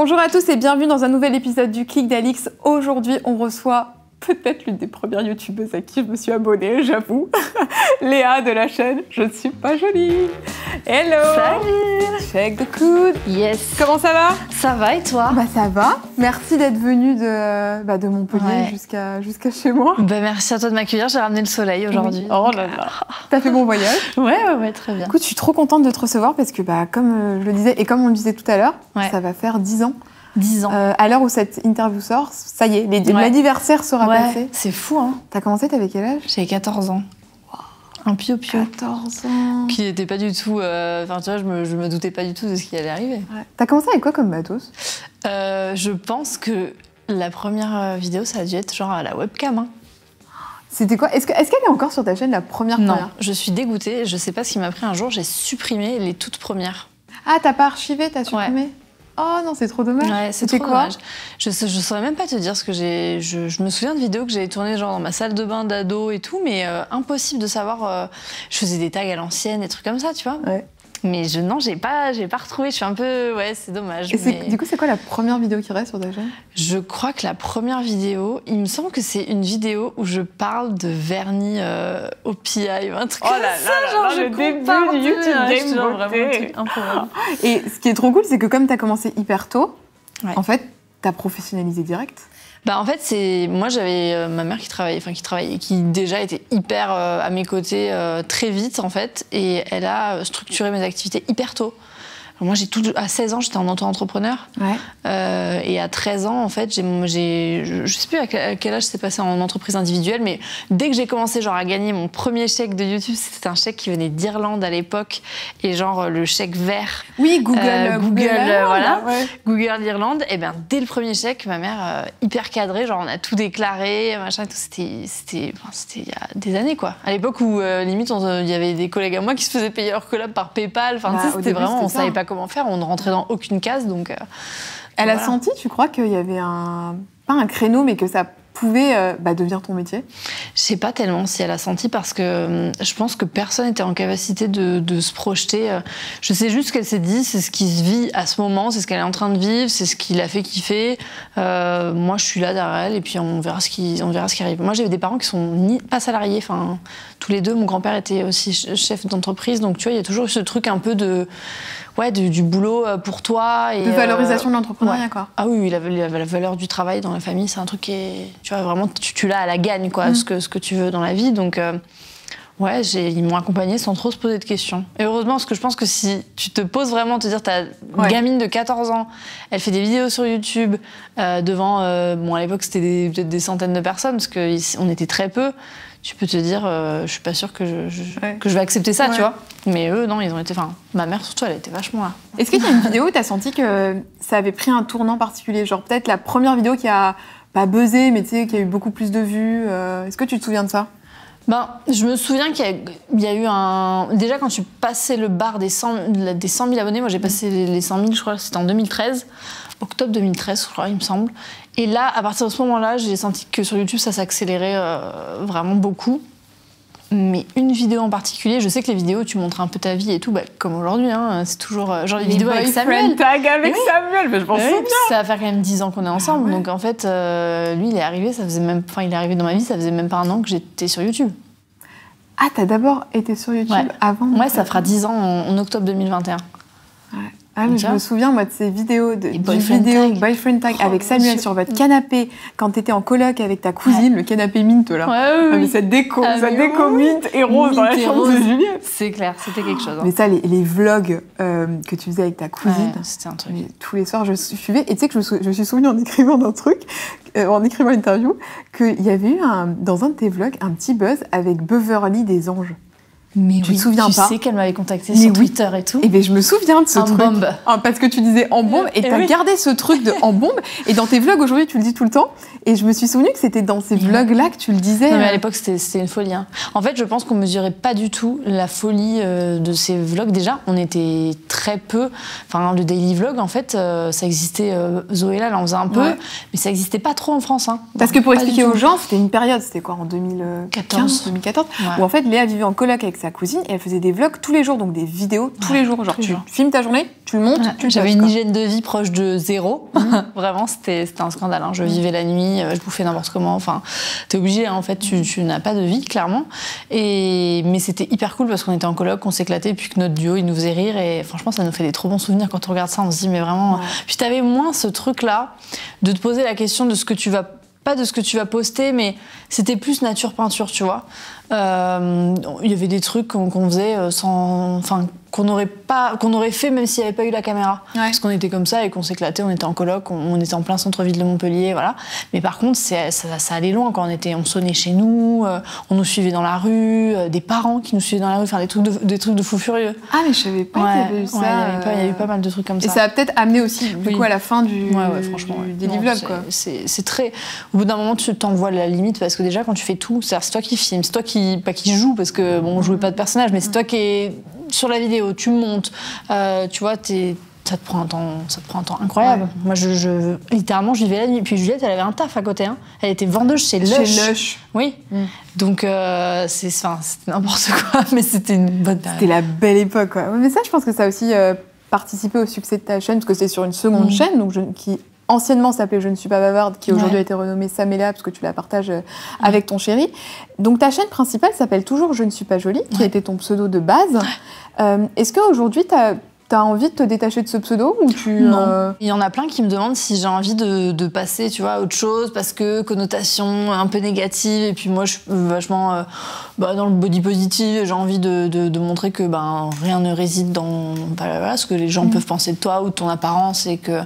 Bonjour à tous et bienvenue dans un nouvel épisode du Clic d'Alix. Aujourd'hui, on reçoit peut-être l'une des premières youtubeuses à qui je me suis abonnée, j'avoue. Léa de la chaîne Je ne suis pas jolie. Hello. Salut. Check the coude. Yes. Comment ça va? Ça va et toi? Bah ça va. Merci d'être venue de Montpellier jusqu'à chez moi. Bah merci à toi de m'accueillir, j'ai ramené le soleil aujourd'hui. Oui. Oh là là. T'as fait bon voyage? Ouais, très bien. Écoute, je suis trop contente de te recevoir parce que comme je le disais et comme on le disait tout à l'heure, ça va faire 10 ans. 10 ans. À l'heure où cette interview sort, ça y est, l'anniversaire sera passé. C'est fou, hein. T'as commencé, t'avais quel âge? J'avais 14 ans. Wow. Un pio-pio. 14 ans. Qui n'était pas du tout... Enfin, tu vois, je me doutais pas du tout de ce qui allait arriver. Ouais. T'as commencé avec quoi comme matos? Je pense que la première vidéo, ça a dû être genre à la webcam, hein. C'était quoi? Est-ce qu'elle est encore sur ta chaîne, la première? Non, je suis dégoûtée. Je sais pas ce qui m'a pris un jour, j'ai supprimé les toutes premières. Ah, t'as pas archivé, t'as supprimé? Ouais. Oh non, c'est trop dommage. Ouais, c'est trop dommage. Je saurais même pas te dire ce que j'ai... Je me souviens de vidéos que j'avais tournées genre dans ma salle de bain d'ado et tout, mais impossible de savoir... je faisais des tags à l'ancienne, des trucs comme ça, tu vois. Ouais. Mais non, j'ai pas retrouvé. Je suis un peu... Ouais, c'est dommage. Et du coup, c'est quoi la première vidéo qui reste sur ta chaîne? Je crois que la première vidéo, il me semble que c'est une vidéo où je parle de vernis au PI, un truc comme ça. Genre, le début du YouTube Game, vraiment. Et ce qui est trop cool, c'est que comme t'as commencé hyper tôt, en fait, t'as professionnalisé direct. Bah en fait, moi j'avais ma mère qui déjà était hyper à mes côtés très vite en fait, et elle a structuré mes activités hyper tôt. Alors moi à 16 ans j'étais en auto-entrepreneur, et à 13 ans en fait je sais plus à quel âge c'est passé en entreprise individuelle, mais dès que j'ai commencé genre à gagner mon premier chèque de YouTube, c'était un chèque qui venait d'Irlande à l'époque, et genre le chèque vert. Oui, Google voilà, Google d'Irlande. Et bien dès le premier chèque, ma mère hyper cadrée, genre on a tout déclaré, machin et tout. C'était il y a des années quoi. À l'époque où limite il y avait des collègues à moi qui se faisaient payer leur collab par PayPal. Enfin c'était vraiment, on savait pas comment faire, on ne rentrait dans aucune case, donc... Elle a senti, tu crois, qu'il y avait pas un créneau, mais que ça pouvait devenir ton métier? Je sais pas tellement si elle a senti, parce que je pense que personne n'était en capacité de se projeter. Je sais juste qu'elle s'est dit, c'est ce qui se vit à ce moment, c'est ce qu'elle est en train de vivre, c'est ce qui l'a fait kiffer. Moi, je suis là derrière elle, et puis on verra ce qui arrive. Moi, j'avais des parents qui sont pas salariés, enfin, tous les deux. Mon grand-père était aussi chef d'entreprise, donc tu vois, il y a toujours eu ce truc un peu de... Ouais, du boulot pour toi. Et, de valorisation de l'entrepreneuriat, quoi. Ah oui, la valeur du travail dans la famille, c'est un truc qui est... Tu vois, vraiment, tu l'as à la gagne, quoi, ce que tu veux dans la vie. Donc, ouais, ils m'ont accompagnée sans trop se poser de questions. Et heureusement, parce que je pense que si tu te poses vraiment, te dire, t'as une gamine de 14 ans, elle fait des vidéos sur YouTube devant... bon, à l'époque, c'était peut-être des centaines de personnes, parce qu'on était très peu. Tu peux te dire, je suis pas sûre que je vais accepter ça, tu vois. Mais eux, non, ils ont été... Enfin, ma mère, surtout, elle était vachement là. Est-ce qu'il y a une vidéo où t'as senti que ça avait pris un tournant particulier? Genre peut-être la première vidéo qui a pas buzzé, mais tu sais, qui a eu beaucoup plus de vues. Est-ce que tu te souviens de ça? Ben, je me souviens qu'il y a eu un... Déjà, quand tu passais le bar des 100 000 abonnés, moi j'ai passé les 100 000, je crois, c'était en 2013. Octobre 2013, je crois, il me semble. Et là, à partir de ce moment-là, j'ai senti que sur YouTube, ça s'accélérait vraiment beaucoup. Mais une vidéo en particulier, je sais que les vidéos, tu montres un peu ta vie et tout, comme aujourd'hui, hein, c'est toujours genre les vidéos avec Samuel. Tag avec Samuel, mais je m'en souviens. Ça va faire quand même 10 ans qu'on est ensemble, donc en fait, lui, il est arrivé, il est arrivé dans ma vie, ça faisait même pas un an que j'étais sur YouTube. Ah, t'as d'abord été sur YouTube avant? Ouais, ça fera 10 ans en octobre 2021. Ouais. Ah, mais je me souviens, moi, de ces vidéos, Boyfriend Tag avec Samuel sur votre canapé, quand t'étais en coloc avec ta cousine, le canapé mint, là. Ouais, mais cette déco mint et rose dans la chambre de Juliette. C'est clair, c'était quelque chose. Hein. Mais ça, les vlogs que tu faisais avec ta cousine, c'était un truc. Tous les soirs, je suivais. Et tu sais que je me suis souvenue en écrivant d'un truc, en écrivant l'interview, qu'il y avait eu, dans un de tes vlogs, un petit buzz avec Beverly des Anges. Mais tu te souviens pas? Tu sais qu'elle m'avait contactée sur Twitter et tout. Et bien, je me souviens de ce truc. En bombe. Parce que tu disais en bombe, et t'as gardé ce truc de en bombe. Et dans tes vlogs aujourd'hui, tu le dis tout le temps. Et je me suis souvenu que c'était dans ces vlogs-là que tu le disais. Non, mais à l'époque, c'était une folie. Hein. En fait, je pense qu'on mesurait pas du tout la folie de ces vlogs. Déjà, on était très peu. Enfin, le daily vlog, en fait, ça existait. Zoéla, elle en faisait un peu, mais ça existait pas trop en France. Hein. Parce que pour expliquer aux gens, c'était une période, c'était quoi, en 2014, où en fait, Léa vivait en coloc avec sa cousine et elle faisait des vlogs tous les jours, donc des vidéos tous les jours. Genre, tu filmes ta journée, tu le montes, tu le J'avais postes, une quoi. hygiène de vie proche de zéro. Vraiment, c'était un scandale. Hein. Je vivais la nuit, je bouffais n'importe comment. Enfin, t'es obligé, hein, en fait, tu n'as pas de vie, clairement. Mais c'était hyper cool parce qu'on était en coloc, on s'éclatait, puis que notre duo, il nous faisait rire. Et franchement, ça nous fait des trop bons souvenirs quand on regarde ça. On se dit, mais vraiment. Puis t'avais moins ce truc-là de te poser la question de ce que tu vas. Pas de ce que tu vas poster, mais c'était plus nature peinture, tu vois. Il y avait des trucs qu'on faisait sans, enfin, qu'on aurait fait même s'il n'y avait pas eu la caméra. Ouais. Parce qu'on était comme ça et qu'on s'éclatait, on était en coloc, on était en plein centre-ville de Montpellier, voilà. Mais par contre, ça allait loin quand on sonnait chez nous, on nous suivait dans la rue, des parents qui nous suivaient dans la rue, faire des trucs de fous furieux. Ah, mais je savais pas qu'il y avait eu ça. Il y a eu pas mal de trucs comme ça. Et ça a peut-être amené aussi, du coup, à la fin du daily vlog, quoi. C'est très... Au bout d'un moment, tu t'envoies la limite parce que déjà, quand tu fais tout, c'est toi qui filmes, c'est toi qui... Pas qui joue, parce que, bon, on jouait pas de personnage, mais c'est toi qui es sur la vidéo, tu montes, tu vois, ça te prend un temps incroyable. Ouais. Moi, littéralement, je vivais la nuit. Puis Juliette, elle avait un taf à côté. Hein. Elle était vendeuse chez Lush. Oui. Donc, c'était n'importe quoi, mais c'était une bonne période. C'était la belle époque, quoi. Mais ça, je pense que ça a aussi participé au succès de ta chaîne, parce que c'est sur une seconde chaîne, donc qui anciennement s'appelait Je ne suis pas bavarde, qui aujourd'hui a été renommée Saméla, parce que tu la partages avec ton chéri. Donc ta chaîne principale s'appelle toujours Je ne suis pas jolie, qui était ton pseudo de base. Est-ce qu'aujourd'hui, t'as envie de te détacher de ce pseudo ou Non. Il y en a plein qui me demandent si j'ai envie de passer, tu vois, à autre chose, parce que connotation un peu négative, et puis moi je suis vachement dans le body positive, j'ai envie de montrer que rien ne réside dans ce que les gens peuvent penser de toi ou de ton apparence, et que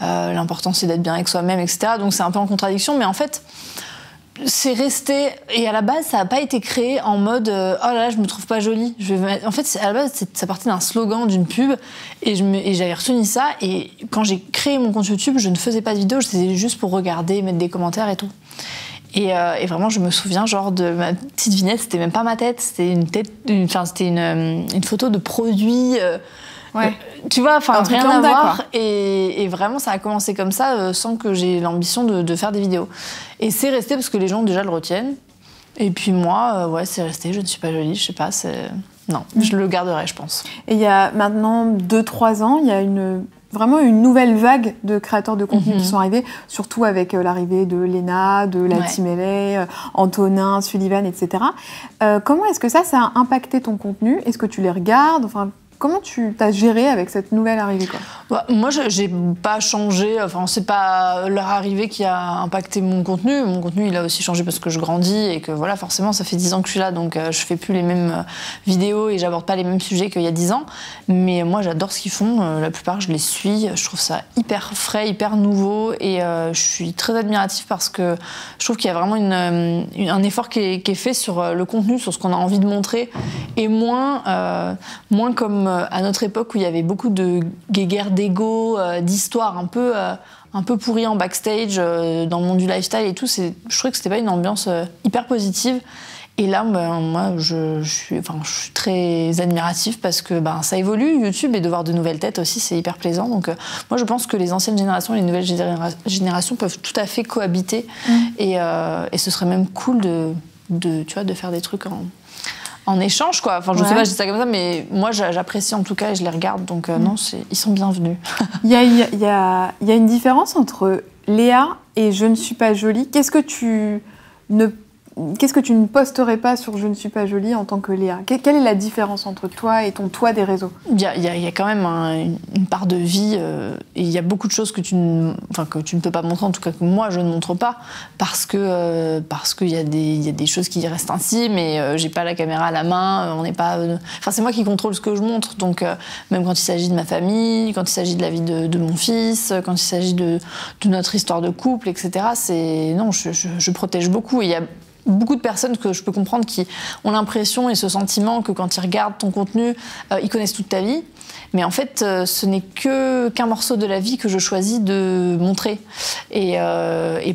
l'important c'est d'être bien avec soi-même, etc. Donc c'est un peu en contradiction, mais en fait c'est resté, et à la base ça n'a pas été créé en mode oh là là je me trouve pas jolie, en fait à la base ça partait d'un slogan d'une pub, et j'avais retenu ça, et quand j'ai créé mon compte YouTube je ne faisais pas de vidéos, je faisais juste pour regarder, mettre des commentaires et tout, et vraiment je me souviens genre de ma petite vignette, c'était même pas ma tête, c'était une photo de produit tu vois, enfin rien à voir, et vraiment ça a commencé comme ça, sans que j'ai l'ambition de faire des vidéos, et c'est resté parce que les gens déjà le retiennent, et puis moi c'est resté, je ne suis pas jolie, je sais pas, non, je le garderai, je pense. Et il y a maintenant 2-3 ans, il y a vraiment une nouvelle vague de créateurs de contenu qui sont arrivés, surtout avec l'arrivée de Léna, de la Team LA, Antonin, Sullivan, etc. Comment est-ce que ça a impacté ton contenu? Est-ce que tu les regardes? Enfin, comment tu t'as géré avec cette nouvelle arrivée, quoi? Moi, j'ai pas changé. Enfin, c'est pas leur arrivée qui a impacté mon contenu. Mon contenu, il a aussi changé parce que je grandis et que voilà, forcément, ça fait 10 ans que je suis là, donc je fais plus les mêmes vidéos et j'aborde pas les mêmes sujets qu'il y a 10 ans. Mais moi, j'adore ce qu'ils font. La plupart, je les suis. Je trouve ça hyper frais, hyper nouveau, et je suis très admirative parce que je trouve qu'il y a vraiment un effort qui est fait sur le contenu, sur ce qu'on a envie de montrer, et moins comme à notre époque où il y avait beaucoup de guéguerres d'ego, d'histoires un peu pourries en backstage, dans le monde du lifestyle et tout. Je trouvais que c'était pas une ambiance hyper positive. Et là, moi, je suis très admirative parce que ça évolue, YouTube, et de voir de nouvelles têtes aussi, c'est hyper plaisant. Donc moi, je pense que les anciennes générations et les nouvelles générations peuvent tout à fait cohabiter. Et ce serait même cool de faire des trucs en échange, quoi. Enfin, je sais pas, je dis ça comme ça, mais moi, j'apprécie en tout cas et je les regarde, donc non, ils sont bienvenus. Il y a une différence entre Léa et Je ne suis pas jolie. Qu'est-ce que tu ne posterais pas sur Je ne suis pas jolie en tant que Léa? Quelle est la différence entre toi et ton toi des réseaux? Il y a quand même une part de vie, et il y a beaucoup de choses que tu ne peux pas montrer, en tout cas que moi je ne montre pas, parce qu'il y a des choses qui restent intimes, et j'ai pas la caméra à la main, on n'est pas... c'est moi qui contrôle ce que je montre, donc même quand il s'agit de ma famille, quand il s'agit de la vie de mon fils, quand il s'agit de notre histoire de couple, etc., je protège beaucoup, et il y a beaucoup de personnes que je peux comprendre qui ont l'impression et ce sentiment que quand ils regardent ton contenu, ils connaissent toute ta vie. Mais en fait, ce n'est qu'un morceau de la vie que je choisis de montrer. Et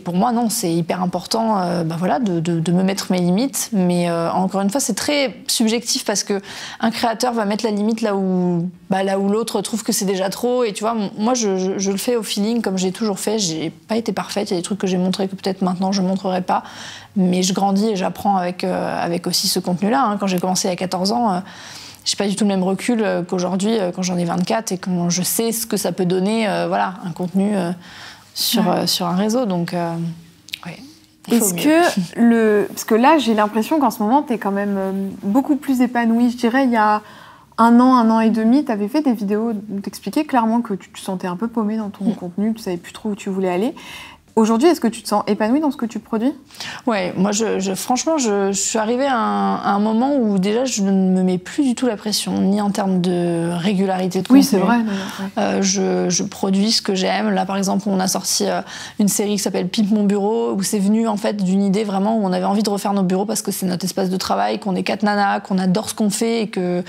pour moi, non, c'est hyper important voilà, de me mettre mes limites. Mais encore une fois, c'est très subjectif parce qu'un créateur va mettre la limite là où l'autre trouve que c'est déjà trop. Et tu vois, moi, je le fais au feeling comme j'ai toujours fait. J'ai pas été parfaite. Il y a des trucs que j'ai montrés que peut-être maintenant je montrerai pas. Mais je grandis et j'apprends avec aussi ce contenu-là. Hein. Quand j'ai commencé il y a 14 ans... j'ai pas du tout le même recul qu'aujourd'hui, quand j'en ai 24 et quand je sais ce que ça peut donner, voilà, un contenu sur un réseau. Donc, ouais. Est-ce que parce que là, j'ai l'impression qu'en ce moment, t'es quand même beaucoup plus épanouie. Je dirais, il y a un an et demi, t'avais fait des vidéos où t'expliquais clairement que tu te sentais un peu paumée dans ton contenu, que tu savais plus trop où tu voulais aller. Aujourd'hui, est-ce que tu te sens épanouie dans ce que tu produis ? Ouais, moi, franchement, je suis arrivée à un moment où déjà, je ne me mets plus du tout la pression, ni en termes de régularité de contenu. Oui, c'est vrai. Je produis ce que j'aime. Là, par exemple, on a sorti une série qui s'appelle Pimp mon bureau, où c'est venu en fait d'une idée vraiment où on avait envie de refaire nos bureaux parce que c'est notre espace de travail, qu'on est 4 nanas, qu'on adore ce qu'on fait et que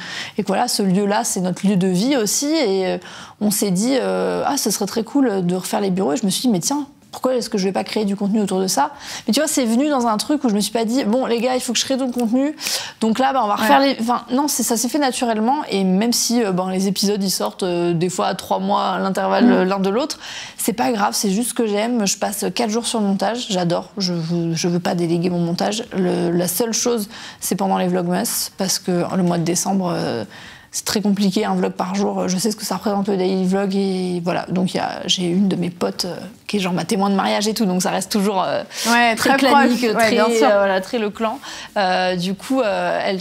voilà, ce lieu-là, c'est notre lieu de vie aussi. Et on s'est dit, ce serait très cool de refaire les bureaux. Et je me suis dit, mais tiens, pourquoi est-ce que je vais pas créer du contenu autour de ça ? Mais tu vois, c'est venu dans un truc où je me suis pas dit, bon, les gars, il faut que je crée du contenu. Donc là, on va refaire les... Enfin, non, ça s'est fait naturellement. Et même si les épisodes, ils sortent des fois à 3 mois à l'intervalle l'un de l'autre, c'est pas grave, c'est juste ce que j'aime. Je passe 4 jours sur le montage, j'adore. Je veux pas déléguer mon montage. La seule chose, c'est pendant les Vlogmas, parce que le mois de décembre... c'est très compliqué, un vlog par jour. Je sais ce que ça représente le daily vlog et voilà. Donc j'ai une de mes potes qui est genre ma témoin de mariage et tout, donc ça reste toujours très clanique, très le clan. Du coup, elle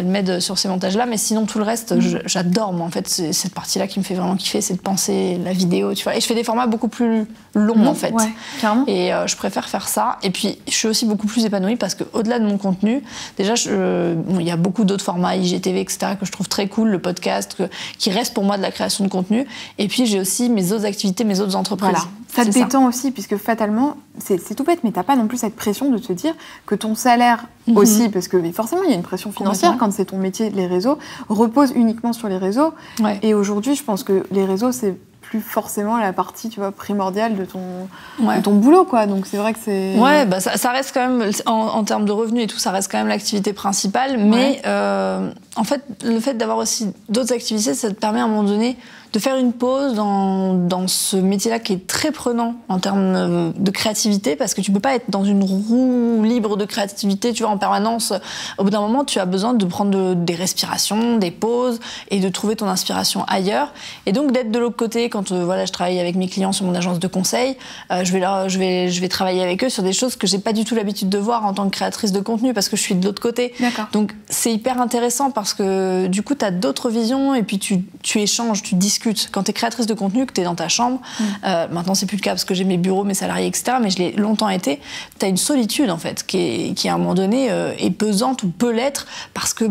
m'aide sur ces montages-là, mais sinon tout le reste, j'adore. Moi, en fait, c'est cette partie-là qui me fait vraiment kiffer, c'est de penser la vidéo, tu vois. Et je fais des formats beaucoup plus longs, en fait. Ouais, carrément. Et je préfère faire ça. Et puis, je suis aussi beaucoup plus épanouie parce qu'au-delà de mon contenu, déjà, il y a beaucoup d'autres formats, IGTV, etc., que je trouve très cool, le podcast, qui reste pour moi de la création de contenu. Et puis, j'ai aussi mes autres activités, mes autres entreprises. Voilà. Ça te détend aussi, puisque fatalement, c'est tout bête, mais t'as pas non plus cette pression de te dire que ton salaire aussi, parce que forcément, il y a une pression financière quand c'est ton métier, les réseaux, repose uniquement sur les réseaux. Ouais. Et aujourd'hui, je pense que les réseaux, c'est plus forcément la partie, tu vois, primordiale de ton boulot, quoi. Donc c'est vrai que c'est... Ouais, ça reste quand même, en termes de revenus et tout, ça reste quand même l'activité principale. Mais en fait, le fait d'avoir aussi d'autres activités, ça te permet à un moment donné de faire une pause dans ce métier-là qui est très prenant en termes de créativité, parce que tu peux pas être dans une roue libre de créativité, tu vois, en permanence. Au bout d'un moment, tu as besoin de prendre des respirations, des pauses et de trouver ton inspiration ailleurs. Et donc d'être de l'autre côté, quand je travaille avec mes clients sur mon agence de conseil, je vais travailler avec eux sur des choses que j'ai pas du tout l'habitude de voir en tant que créatrice de contenu, parce que je suis de l'autre côté. D'accord. Donc c'est hyper intéressant parce que du coup, tu as d'autres visions et puis tu échanges, tu discutes. Quand tu es créatrice de contenu, que tu es dans ta chambre, maintenant c'est plus le cas parce que j'ai mes bureaux, mes salariés, etc., mais je l'ai longtemps été, tu as une solitude en fait qui à un moment donné est pesante ou peut l'être parce que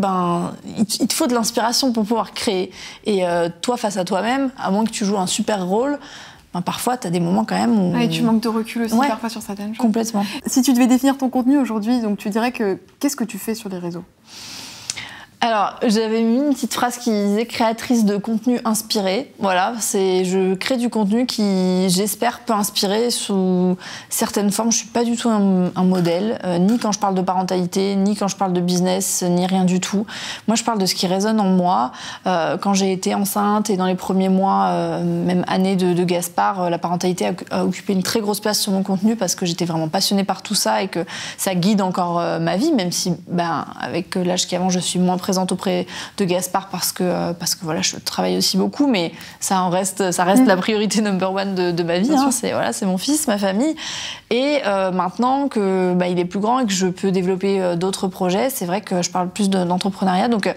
il te faut de l'inspiration pour pouvoir créer. Et toi, face à toi-même, à moins que tu joues un super rôle, parfois tu as des moments quand même où... Et tu manques de recul aussi parfois sur certaines choses. Complètement. Si tu devais définir ton contenu aujourd'hui, donc tu dirais qu'est-ce que tu fais sur les réseaux ? Alors, j'avais mis une petite phrase qui disait « créatrice de contenu inspiré ». Voilà, je crée du contenu qui, j'espère, peut inspirer sous certaines formes. Je suis pas du tout un modèle, ni quand je parle de parentalité, ni quand je parle de business, ni rien du tout. Moi, je parle de ce qui résonne en moi. Quand j'ai été enceinte et dans les premiers mois, même années de Gaspard, la parentalité a occupé une très grosse place sur mon contenu parce que j'étais vraiment passionnée par tout ça et que ça guide encore ma vie, même si, avec l'âge qu'avant, je suis moins présente auprès de Gaspard parce que voilà, je travaille aussi beaucoup, mais ça reste la priorité number one de ma vie. C'est mon fils, ma famille. Et maintenant que il est plus grand et que je peux développer d'autres projets, c'est vrai que je parle plus d'entrepreneuriat. Donc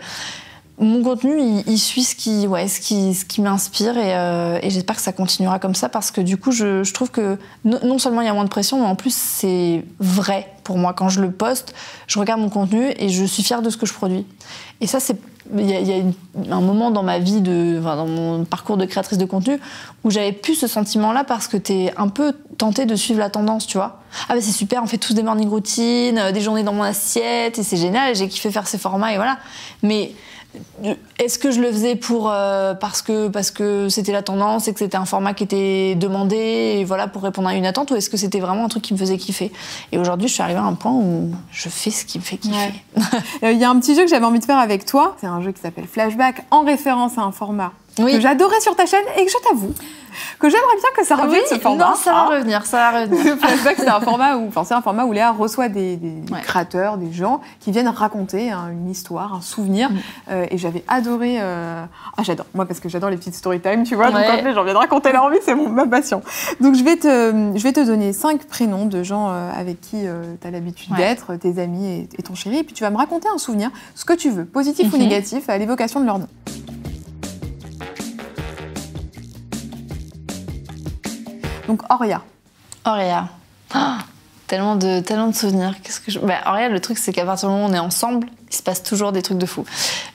mon contenu, il suit ce qui m'inspire et j'espère que ça continuera comme ça parce que du coup, je trouve que non seulement il y a moins de pression, mais en plus c'est vrai. pour moi. Quand je le poste, je regarde mon contenu et je suis fière de ce que je produis. Et ça, il y a un moment dans ma vie, dans mon parcours de créatrice de contenu, où j'avais plus ce sentiment-là parce que t'es un peu tentée de suivre la tendance, tu vois. Ah bah c'est super, on fait tous des morning routines, des journées dans mon assiette, et c'est génial, et j'ai kiffé faire ces formats, et voilà. Mais est-ce que je le faisais parce que c'était la tendance et que c'était un format qui était demandé et voilà, pour répondre à une attente, ou est-ce que c'était vraiment un truc qui me faisait kiffer? Et aujourd'hui, je suis arrivée à un point où je fais ce qui me fait kiffer. Il y a un petit jeu que j'avais envie de faire avec toi. C'est un jeu qui s'appelle Flashback, en référence à un format que j'adorais sur ta chaîne et que je t'avoue que j'aimerais bien que ça revienne, ce format. Non, ça va revenir. Le Flashback, c'est un format où Léa reçoit des créateurs, des gens qui viennent raconter une histoire, un souvenir. Et j'avais adoré... j'adore. Moi, parce que j'adore les petites story time, tu vois. Donc, quand les gens viennent raconter leur vie, c'est ma passion. Donc, je vais te donner 5 prénoms de gens avec qui tu as l'habitude d'être, tes amis et ton chéri. Et puis, tu vas me raconter un souvenir, ce que tu veux, positif ou négatif, à l'évocation de leur nom. Donc, Auria. Oh, tellement de souvenirs. Auria, le truc, c'est qu'à partir du moment où on est ensemble, il se passe toujours des trucs de fou.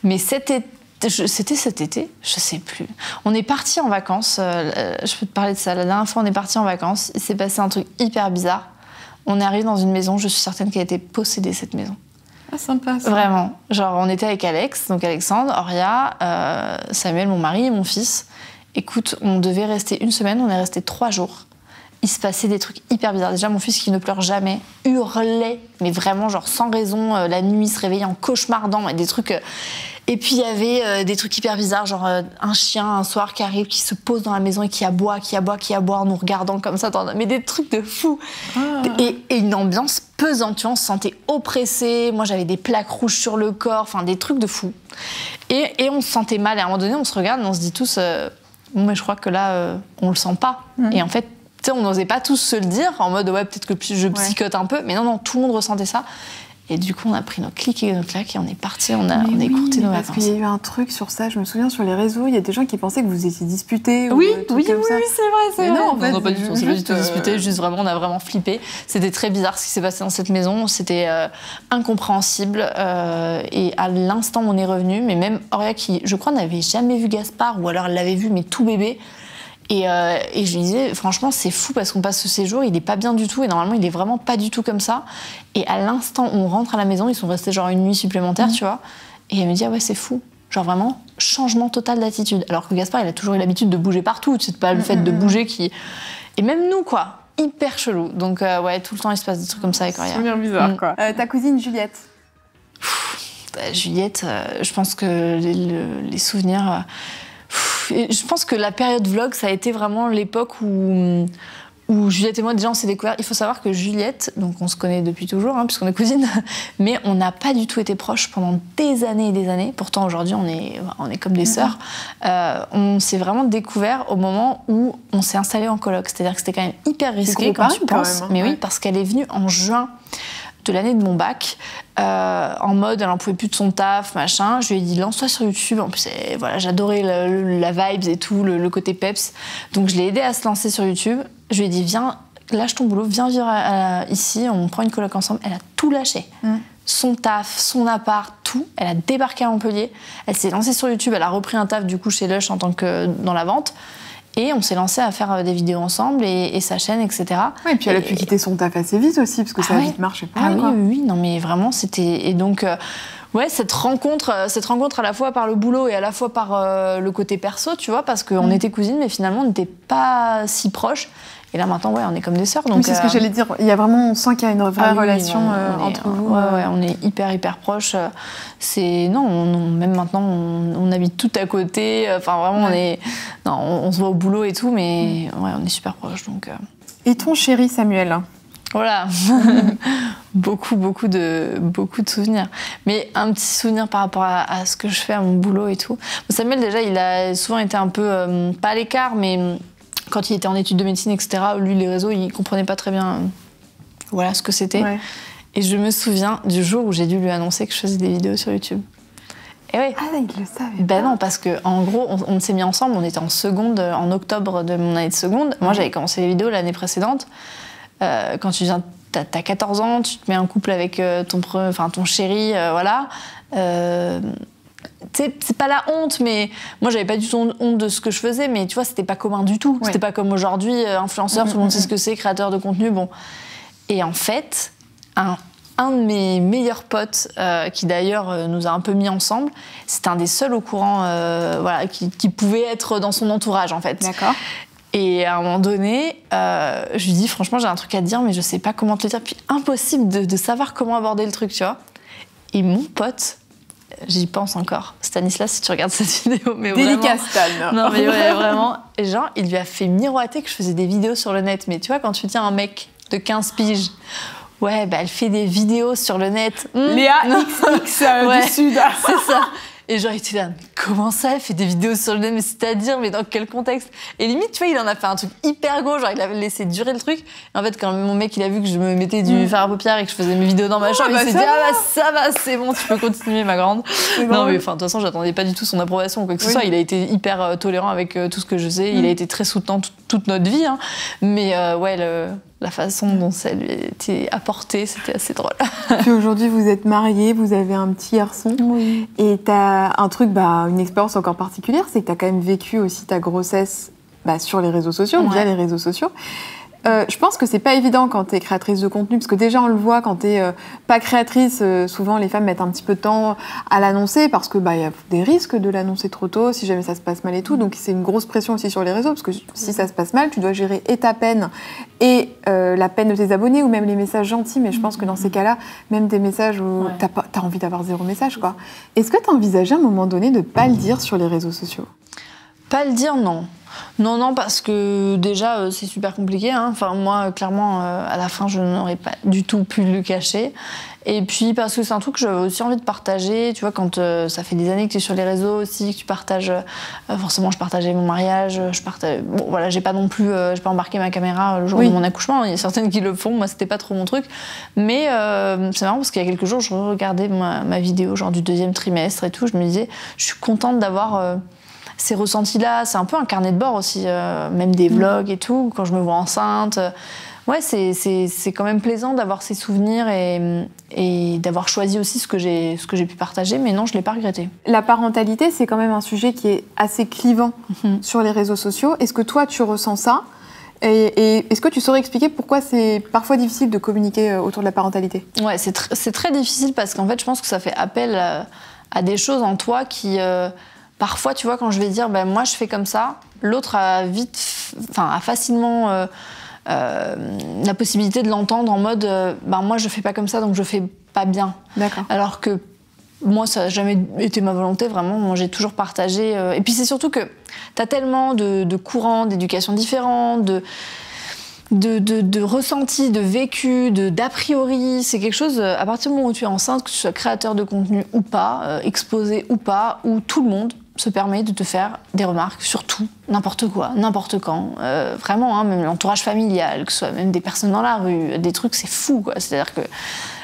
Mais c'était cet été, je sais plus. On est partis en vacances, je peux te parler de ça. La dernière fois, on est partis en vacances, il s'est passé un truc hyper bizarre. On est arrivé dans une maison, je suis certaine qu'elle a été possédée, cette maison. Ah, sympa, ça. Vraiment. Genre, on était avec Alex, donc Alexandre, Auria, Samuel, mon mari et mon fils. Écoute, on devait rester 1 semaine, on est resté 3 jours. Il se passait des trucs hyper bizarres. Déjà, mon fils, qui ne pleure jamais, hurlait, mais vraiment, genre, sans raison, la nuit, il se réveillait en cauchemardant, et des trucs... Et puis, il y avait des trucs hyper bizarres, genre un chien, un soir, qui arrive, qui se pose dans la maison et qui aboie en nous regardant comme ça. Mais des trucs de fou. Et une ambiance pesante, tu vois, on se sentait oppressé. Moi, j'avais des plaques rouges sur le corps, enfin, des trucs de fou. Et on se sentait mal. Et à un moment donné, on se regarde et on se dit tous... mais je crois que là, on le sent pas. Et en fait, on n'osait pas tous se le dire, en mode, peut-être que je psychote un peu. Mais non, tout le monde ressentait ça. Et du coup, on a pris nos clics et nos claques et on est partis, on a écourté nos vacances. Parce qu'il y a eu un truc sur ça, je me souviens sur les réseaux, il y a des gens qui pensaient que vous étiez disputés. Oui, c'est vrai. Non, en fait, pas du tout, on s'est pas du tout disputé, juste vraiment, on a vraiment flippé. C'était très bizarre ce qui s'est passé dans cette maison, c'était incompréhensible. Et à l'instant où on est revenu, mais même Auria, qui, je crois, n'avait jamais vu Gaspard, ou alors elle l'avait vu, mais tout bébé. Et je lui disais, franchement, c'est fou parce qu'on passe ce séjour, il est pas bien du tout, et normalement, il est vraiment pas du tout comme ça. Et à l'instant où on rentre à la maison, ils sont restés genre 1 nuit supplémentaire, tu vois. Et elle me dit, ah ouais, c'est fou. Genre vraiment, changement total d'attitude. Alors que Gaspard, il a toujours eu l'habitude de bouger partout, c'est pas le fait de bouger qui... Et même nous, quoi, hyper chelou. Donc tout le temps, il se passe des trucs comme ça avec Auria. C'est bien bizarre, quoi. Ta cousine Juliette. Juliette, je pense que les souvenirs... je pense que la période vlog, ça a été vraiment l'époque où Juliette et moi, déjà, on s'est découvert. Il faut savoir que Juliette, donc on se connaît depuis toujours, puisqu'on est cousines, mais on n'a pas du tout été proches pendant des années et des années. Pourtant, aujourd'hui, on est comme des sœurs. On s'est vraiment découvert au moment où on s'est installé en coloc. C'est-à-dire que c'était quand même hyper risqué quand tu penses. Mais oui, parce qu'elle est venue en juin de l'année de mon bac, en mode elle en pouvait plus de son taf, machin. Je lui ai dit lance-toi sur YouTube. En plus, voilà, j'adorais la vibes et tout, le côté peps. Donc je l'ai aidée à se lancer sur YouTube. Je lui ai dit viens, lâche ton boulot, viens vivre ici, on prend une coloc ensemble. Elle a tout lâché. Son taf, son appart, tout. Elle a débarqué à Montpellier. Elle s'est lancée sur YouTube. Elle a repris un taf du coup chez Lush en tant que dans la vente. Et on s'est lancé à faire des vidéos ensemble et sa chaîne, etc. Ouais, et puis elle a pu quitter son taf assez vite aussi, parce que ça a vite marché pour elle. Oui, non mais vraiment, c'était... Et donc, cette rencontre à la fois par le boulot et à la fois par le côté perso, tu vois, parce qu'on était cousines, mais finalement, on n'était pas si proches. Et là, maintenant, on est comme des sœurs. Donc, oui, c'est ce que j'allais dire. Il y a vraiment, on sent qu'il y a une vraie relation entre vous. On est hyper proches. Même maintenant, on habite tout à côté. Enfin, vraiment, on se voit au boulot et tout, mais on est super proches. Donc, Et ton chéri Samuel? Voilà. beaucoup de souvenirs. Mais un petit souvenir par rapport à ce que je fais à mon boulot et tout. Samuel, déjà, il a souvent été un peu, pas à l'écart, mais... Quand il était en études de médecine, etc., lui, les réseaux, il comprenait pas très bien ce que c'était. Et je me souviens du jour où j'ai dû lui annoncer que je faisais des vidéos sur YouTube. Et Ah, il le savait. Non, parce qu'en gros, on s'est mis ensemble, on était en seconde, en octobre de mon année de seconde. Moi, j'avais commencé les vidéos l'année précédente. Quand tu viens t'as 14 ans, tu te mets en couple avec ton chéri, voilà. C'est pas la honte, mais moi j'avais pas du tout honte de ce que je faisais, mais tu vois, c'était pas commun du tout. C'était pas comme aujourd'hui, influenceur, tout le monde sait ce que c'est, créateur de contenu, bon. Et en fait, un de mes meilleurs potes, qui d'ailleurs nous a un peu mis ensemble, c'était un des seuls au courant voilà, qui pouvait être dans son entourage, en fait. D'accord. Et à un moment donné, je lui dis, franchement, j'ai un truc à te dire, mais je sais pas comment te le dire. Puis impossible de savoir comment aborder le truc, tu vois. Et mon pote, j'y pense encore, Stanislas, si tu regardes cette vidéo, mais délicat, Stan. Non, mais ouais, vraiment. Et genre, il lui a fait miroiter que je faisais des vidéos sur le net. Mais tu vois, quand tu tiens un mec de 15 piges, ouais, bah elle fait des vidéos sur le net. Léa XX ouais, du Sud. C'est ça. Et genre, il était là, comment ça, elle fait des vidéos sur le net, mais c'est-à-dire, mais dans quel contexte? Et limite, tu vois, il en a fait un truc hyper gros, genre, il avait laissé durer le truc. Et en fait, quand mon mec, il a vu que je me mettais du fard à paupières et que je faisais mes vidéos dans ma chambre, il s'est dit, ah bah ça va, c'est bon, tu peux continuer, ma grande. Non, mais enfin, de toute façon, j'attendais pas du tout son approbation ou quoi que ce soit. Il a été hyper tolérant avec tout ce que je faisais. Il a été très soutenant toute notre vie, hein. Mais ouais, la façon dont ça lui a été apporté, c'était assez drôle. Puis aujourd'hui, vous êtes mariés, vous avez un petit garçon. Oui. Et t'as un truc, une expérience encore particulière, c'est que t'as quand même vécu aussi ta grossesse sur les réseaux sociaux, via les réseaux sociaux. Je pense que c'est pas évident quand t'es créatrice de contenu, parce que déjà on le voit quand t'es pas créatrice, souvent les femmes mettent un petit peu de temps à l'annoncer, parce que y a des risques de l'annoncer trop tôt, si jamais ça se passe mal et tout, donc c'est une grosse pression aussi sur les réseaux, parce que si ça se passe mal, tu dois gérer et ta peine, et la peine de tes abonnés, ou même les messages gentils, mais je pense que dans ces cas-là, même des messages où t'as envie d'avoir 0 message, quoi. Est-ce que t'as envisagé à un moment donné de pas le dire sur les réseaux sociaux? Pas le dire, non. Non, parce que déjà, c'est super compliqué, hein. Enfin, moi, clairement, à la fin, je n'aurais pas du tout pu le cacher. Et puis, parce que c'est un truc que j'avais aussi envie de partager. Tu vois, quand ça fait des années que tu es sur les réseaux aussi, que tu partages... forcément, je partageais mon mariage, bon, voilà, j'ai pas non plus... j'ai pas embarqué ma caméra le jour de mon accouchement. Il y a certaines qui le font, moi, c'était pas trop mon truc. Mais c'est marrant, parce qu'il y a quelques jours, je regardais ma vidéo, genre du 2e trimestre et tout. Je me disais, je suis contente d'avoir... ces ressentis-là, c'est un peu un carnet de bord aussi, même des vlogs et tout, quand je me vois enceinte. Ouais, c'est quand même plaisant d'avoir ces souvenirs et d'avoir choisi aussi ce que j'ai pu partager, mais non, je ne l'ai pas regretté. La parentalité, c'est quand même un sujet qui est assez clivant sur les réseaux sociaux. Est-ce que toi, tu ressens ça? Et est-ce que tu saurais expliquer pourquoi c'est parfois difficile de communiquer autour de la parentalité? Ouais, c'est très difficile parce qu'en fait, je pense que ça fait appel à des choses en toi qui... parfois, tu vois, quand je vais dire moi je fais comme ça, l'autre a facilement la possibilité de l'entendre en mode moi je fais pas comme ça donc je fais pas bien. D'accord. Alors que moi ça n'a jamais été ma volonté, vraiment. Moi j'ai toujours partagé. Et puis c'est surtout que t'as tellement de courants d'éducation différents, de ressentis, de vécu, d'a priori. C'est quelque chose, à partir du moment où tu es enceinte, que tu sois créateur de contenu ou pas, exposé ou pas, où tout le monde se permet de te faire des remarques sur tout, n'importe quoi, n'importe quand. Vraiment, hein, même l'entourage familial, que ce soit même des personnes dans la rue, des trucs, c'est fou, quoi. C'est-à-dire que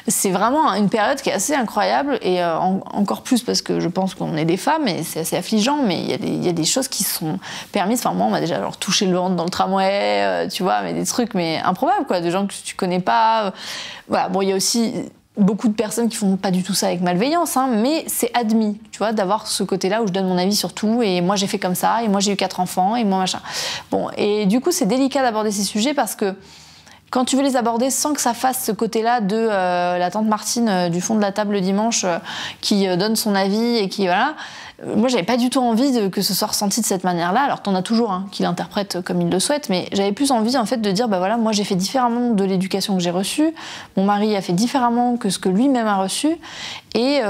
c'est vraiment une période qui est assez incroyable, et encore plus parce que je pense qu'on est des femmes, et c'est assez affligeant, mais il y a des choses qui sont permises. Enfin, moi, on m'a déjà touché le ventre dans le tramway, tu vois, mais des trucs improbables, quoi, de gens que tu connais pas. Voilà, bon, il y a aussi... beaucoup de personnes qui font pas du tout ça avec malveillance, hein, mais c'est admis, tu vois, d'avoir ce côté-là où je donne mon avis sur tout, et moi j'ai fait comme ça, et moi j'ai eu 4 enfants, et moi machin. Bon, et du coup c'est délicat d'aborder ces sujets parce que quand tu veux les aborder sans que ça fasse ce côté-là de la tante Martine du fond de la table le dimanche qui donne son avis et qui voilà. Moi, j'avais pas du tout envie que ce soit ressenti de cette manière-là. Alors, t'en as toujours qui l'interprètent comme il le souhaite, mais j'avais plus envie, en fait, de dire, voilà, moi, j'ai fait différemment de l'éducation que j'ai reçue. Mon mari a fait différemment que ce que lui-même a reçu. Et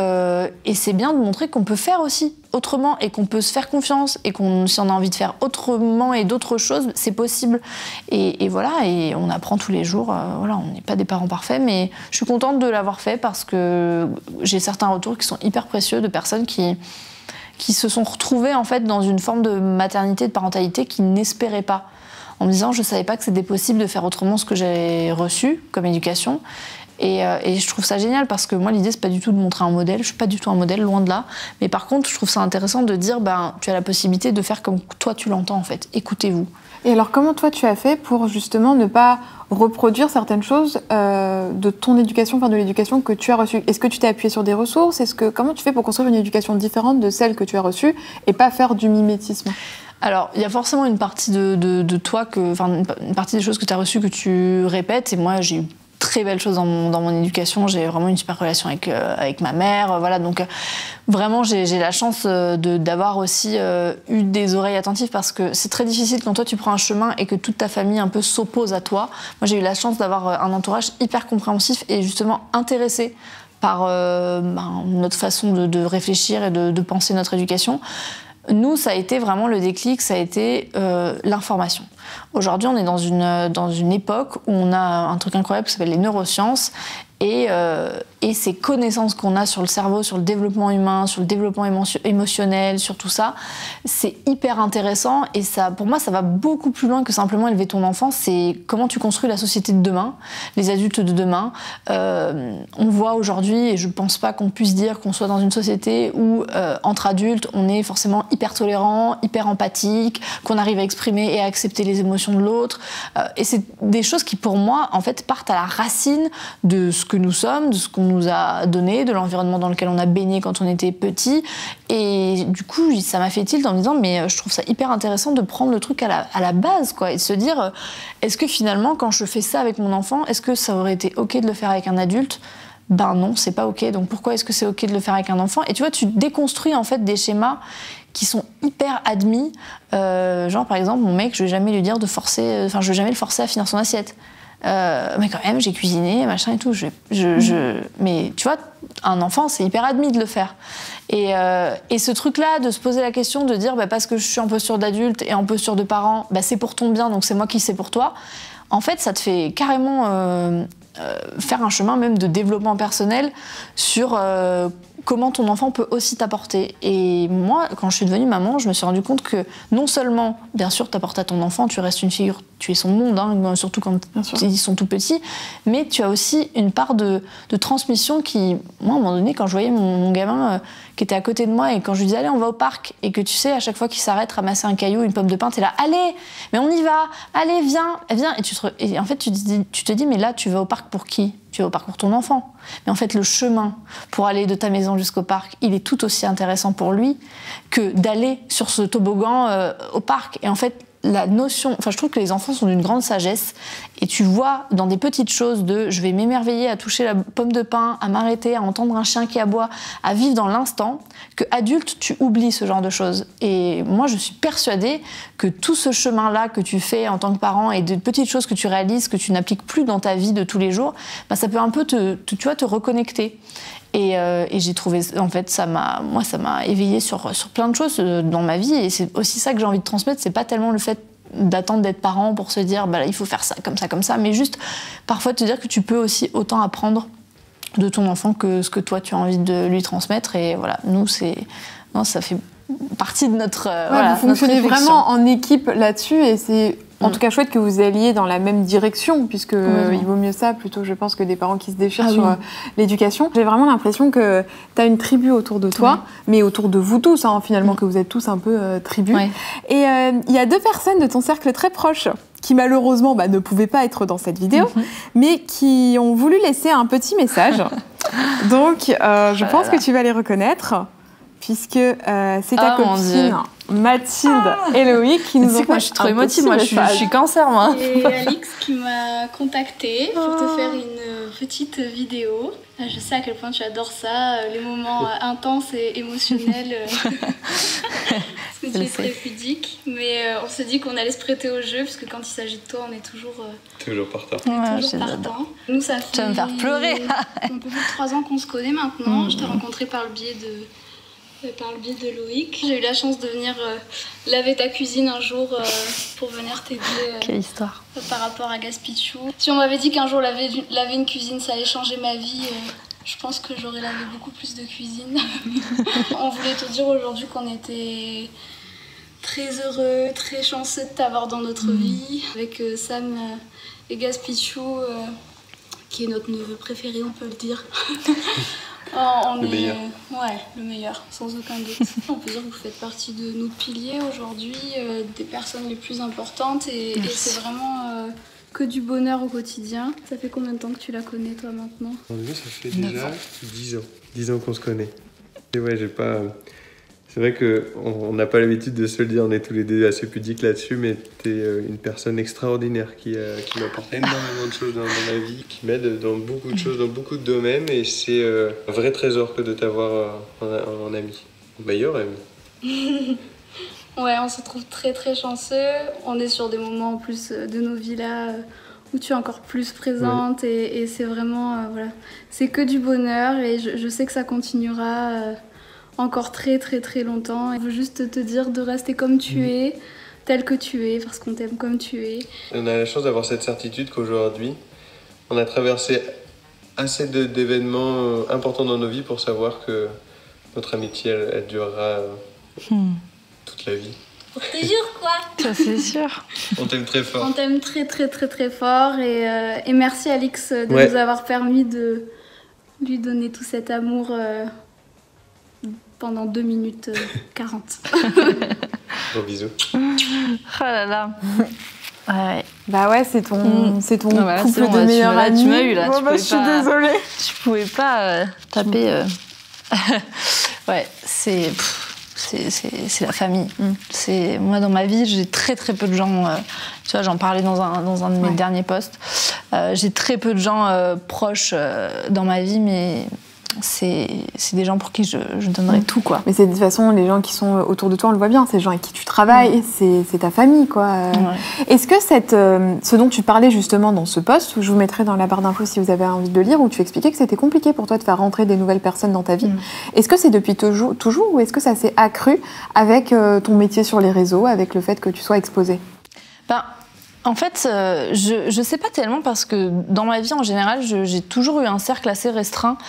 c'est bien de montrer qu'on peut faire aussi autrement et qu'on peut se faire confiance et si on a envie de faire autrement et d'autres choses, c'est possible. Et voilà, et on apprend tous les jours. Voilà, on n'est pas des parents parfaits, mais je suis contente de l'avoir fait parce que j'ai certains retours qui sont hyper précieux de personnes qui se sont retrouvées en fait dans une forme de maternité, de parentalité qu'ils n'espéraient pas. En me disant, je savais pas que c'était possible de faire autrement ce que j'ai reçu comme éducation. Et je trouve ça génial parce que moi, l'idée, c'est pas du tout de montrer un modèle. Je suis pas du tout un modèle, loin de là. Mais par contre, je trouve ça intéressant de dire, tu as la possibilité de faire comme toi tu l'entends, en fait. Écoutez-vous. Et alors, comment toi, tu as fait pour justement ne pas reproduire certaines choses de ton éducation, enfin de l'éducation que tu as reçue? Est-ce que tu t'es appuyé sur des ressources? Comment tu fais pour construire une éducation différente de celle que tu as reçue et pas faire du mimétisme? Alors, il y a forcément une partie de toi, une partie des choses que tu as reçues que tu répètes. Et moi, j'ai eu très belles choses dans mon éducation. J'ai vraiment une super relation avec ma mère. Voilà, donc vraiment, j'ai la chance d'avoir aussi eu des oreilles attentives parce que c'est très difficile quand toi, tu prends un chemin et que toute ta famille un peu s'oppose à toi. Moi, j'ai eu la chance d'avoir un entourage hyper compréhensif et justement intéressé par notre façon de réfléchir et de penser notre éducation. Nous, ça a été vraiment le déclic, ça a été l'information. Aujourd'hui, on est dans une époque où on a un truc incroyable qui s'appelle les neurosciences et ces connaissances qu'on a sur le cerveau, sur le développement humain, sur le développement émotionnel, sur tout ça, c'est hyper intéressant et ça, pour moi, ça va beaucoup plus loin que simplement élever ton enfant. C'est comment tu construis la société de demain, les adultes de demain. On voit aujourd'hui, et je pense pas qu'on puisse dire qu'on soit dans une société où, entre adultes, on est forcément hyper tolérant, hyper empathique, qu'on arrive à exprimer et à accepter les émotions de l'autre. Et c'est des choses qui, pour moi, en fait, partent à la racine de ce que nous sommes, de ce qu'on nous a donné, de l'environnement dans lequel on a baigné quand on était petit. Et du coup, ça m'a fait tilt en me disant, mais je trouve ça hyper intéressant de prendre le truc à la base, quoi, et de se dire, est-ce que finalement, quand je fais ça avec mon enfant, est-ce que ça aurait été OK de le faire avec un adulte ? Ben non, c'est pas OK. Donc pourquoi est-ce que c'est OK de le faire avec un enfant ? Et tu vois, tu déconstruis en fait des schémas qui sont hyper admis. Genre, par exemple, mon mec, je vais jamais lui dire je vais jamais le forcer à finir son assiette. Mais quand même, j'ai cuisiné, machin et tout. Mais tu vois, un enfant, c'est hyper admis de le faire. Et ce truc-là, de se poser la question, de dire parce que je suis en posture d'adulte et en posture de parent, c'est pour ton bien, donc c'est moi qui sais pour toi. En fait, ça te fait carrément faire un chemin même de développement personnel sur comment ton enfant peut aussi t'apporter. Et moi, quand je suis devenue maman, je me suis rendu compte que non seulement, bien sûr, t'apportes à ton enfant, tu restes une figure, tu es son monde, hein, surtout quand ils sont tout petits, mais tu as aussi une part de transmission qui, moi, à un moment donné, quand je voyais mon gamin qui était à côté de moi et quand je lui disais, allez, on va au parc, et que tu sais, à chaque fois qu'il s'arrête, ramasser un caillou, une pomme de pin, t'es là, allez, mais on y va, allez, viens. Et en fait, tu te dis, mais là, tu vas au parc pour qui ? Tu vas au parc pour ton enfant. Mais en fait, le chemin pour aller de ta maison jusqu'au parc, il est tout aussi intéressant pour lui que d'aller sur ce toboggan au parc. Et en fait, je trouve que les enfants sont d'une grande sagesse et tu vois dans des petites choses je vais m'émerveiller à toucher la pomme de pin, à m'arrêter, à entendre un chien qui aboie, à vivre dans l'instant, que adulte tu oublies ce genre de choses. Et moi je suis persuadée que tout ce chemin-là que tu fais en tant que parent et de petites choses que tu réalises, que tu n'appliques plus dans ta vie de tous les jours, ça peut un peu te reconnecter. Et j'ai trouvé, en fait, ça m'a éveillée sur plein de choses dans ma vie. Et c'est aussi ça que j'ai envie de transmettre. C'est pas tellement le fait d'attendre d'être parent pour se dire, là, il faut faire ça, comme ça. Mais juste, parfois, te dire que tu peux aussi autant apprendre de ton enfant que ce que toi, tu as envie de lui transmettre. Et voilà, nous, ça fait partie de notre vous fonctionnez vraiment en équipe là-dessus. Et c'est en tout cas chouette que vous alliez dans la même direction, puisque il vaut mieux ça plutôt, je pense, que des parents qui se déchirent sur l'éducation. J'ai vraiment l'impression que tu as une tribu autour de toi, mais autour de vous tous, finalement, que vous êtes tous un peu tribu. Ouais. Et il y a 2 personnes de ton cercle très proche qui malheureusement ne pouvaient pas être dans cette vidéo, mais qui ont voulu laisser un petit message. Donc, je pense que tu vas les reconnaître, puisque c'est ta copine Mathilde et Loïc qui nous ont fait moi je suis trop émotive, moi je suis cancer moi. Et Alix qui m'a contactée pour te faire une petite vidéo. Je sais à quel point tu adores ça, les moments intenses et émotionnels. Parce que tu es très pudique. Mais on s'est dit qu'on allait se prêter au jeu, parce que quand il s'agit de toi, on est toujours partant. Nous, ça fait... Tu vas me faire pleurer. Un peu plus de 3 ans qu'on se connaît maintenant. Je t'ai rencontré par le biais de Loïc. J'ai eu la chance de venir laver ta cuisine un jour pour venir t'aider. Quelle histoire. Par rapport à Gaspichou. Si on m'avait dit qu'un jour laver une cuisine ça allait changer ma vie, je pense que j'aurais lavé beaucoup plus de cuisine. On voulait te dire aujourd'hui qu'on était très heureux, très chanceux de t'avoir dans notre vie. Avec Sam et Gaspichou, qui est notre neveu préféré, on peut le dire. Le meilleur. Ouais, le meilleur, sans aucun doute. On peut dire que vous faites partie de nos piliers aujourd'hui, des personnes les plus importantes et c'est vraiment que du bonheur au quotidien. Ça fait combien de temps que tu la connais toi maintenant? Ça fait déjà 10 ans. 10 ans qu'on se connaît. Et ouais, c'est vrai qu'on n'a pas l'habitude de se le dire, on est tous les deux assez pudiques là-dessus, mais t'es une personne extraordinaire qui m'apporte énormément de choses dans ma vie, qui m'aide dans beaucoup de choses, dans beaucoup de domaines, et c'est un vrai trésor que de t'avoir en ami, en meilleur ami. Ouais, on se trouve très très chanceux. On est sur des moments en plus de nos vies là où tu es encore plus présente et c'est vraiment, voilà, c'est que du bonheur et je sais que ça continuera encore très très très longtemps. Je veux juste te dire de rester comme tu es, tel que tu es, parce qu'on t'aime comme tu es. On a la chance d'avoir cette certitude qu'aujourd'hui, on a traversé assez d'événements importants dans nos vies pour savoir que notre amitié, elle durera toute la vie. Pour te jure quoi. Ça c'est sûr. On t'aime très fort. On t'aime très très très très fort et merci Alix de nous avoir permis de lui donner tout cet amour pendant 2 minutes 40. Gros bisous. Oh là là. Ouais. Bah ouais, c'est ton couple bon, de meilleurs amis. Tu m'as eu là. Je suis désolée. Tu pouvais pas taper. Ouais, c'est la famille. Moi, dans ma vie, j'ai très très peu de gens. Tu vois, j'en parlais dans un de mes derniers posts. J'ai très peu de gens proches dans ma vie, mais c'est des gens pour qui je donnerais tout, quoi. Mais c'est de toute façon, les gens qui sont autour de toi, on le voit bien, c'est les gens avec qui tu travailles, c'est ta famille, quoi. Ouais. Est-ce que ce dont tu parlais justement dans ce post, où je vous mettrai dans la barre d'infos si vous avez envie de le lire, où tu expliquais que c'était compliqué pour toi de faire rentrer des nouvelles personnes dans ta vie, est-ce que c'est depuis toujours ou est-ce que ça s'est accru avec ton métier sur les réseaux, avec le fait que tu sois exposée? En fait, je sais pas tellement parce que dans ma vie en général, j'ai toujours eu un cercle assez restreint.